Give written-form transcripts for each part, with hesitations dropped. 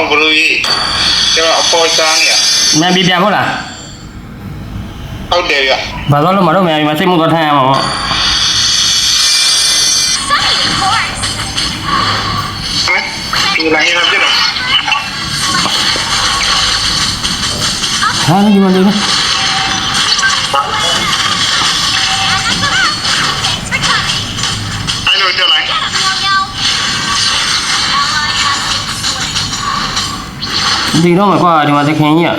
အောင်ဘလို့ကြီးကျွန်တော်အပေါ်စားနေရ မန်ပြပြန်ဟုတ်လား ဟုတ်တယ်ဗျ ဘာလို့လို့မတော့မြန်ပြီမစိတ်မှုတော့ထိုင်ရမှာပေါ့ ဒီလိုင်းရပြတော့ ဟာဒီမှာလေ အဲ့လိုတက်လိုက် ဒီတော့မှာကွာဒီမှာသခင်ကြီးอ่ะ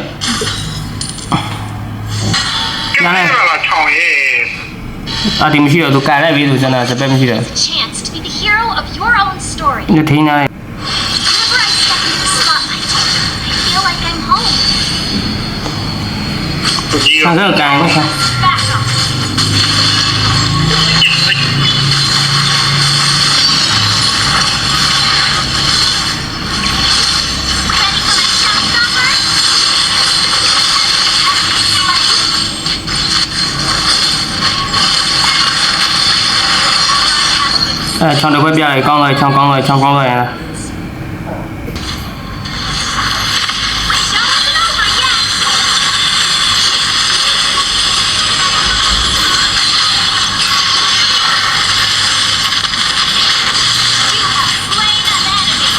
ကျန်တယ်လားချောင်းရဲ့ အာဒီမရှိတော့သူကန်လိုက်ပြီသူစမ်းတာစပက်မရှိတော့ Chance to be the hero of your own story. ဒီထိန်းနေ Whenever I step into the spotlight, I feel like I'm home. ဒီ ဆန်တော့ကန်ကွာ Back off. Ready for my showstopper? ချောင်းတစ်ခွက်ပြရကောင်းလိုက်ချောင်းကောင်းလိုက်ချောင်းကောင်းလိုက်ရ Show isn't over yet. You have slain an enemy.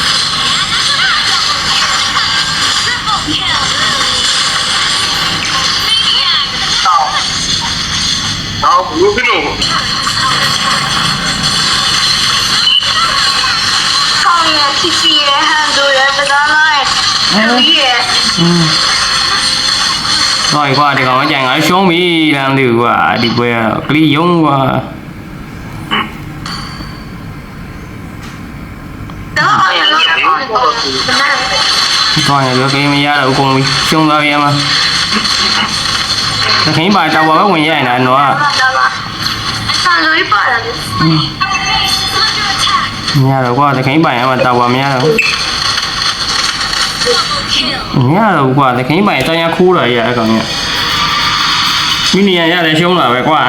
Triple kill. Maniac. တော့ဘူးပြီးတော့ 抗议TP也很多人不当来，注意。 တော့ကွာဒီကောင်ကြံငါရှုံးပြီလမ်းလေးကွာဒီပွဲကလီယုံကွာ 等会儿也不能。 တော့ရပြောကိမရတော့အကုန်ပြီရှုံးသွားပြီအမသခင်ပါတော့ဘာဝင်ရရင်တော့ 看到了，看到一半了。 Our base is under attack. မရတော့ကွာသခင်ပိုင်အမတော့ဘာမရတော့ Double kill. မရတော့ကွာသခင်ပိုင်တန်းရခိုးတာရအကောင်ကြီးမီနီယံရတယ်ရှုံးတာပဲကွာ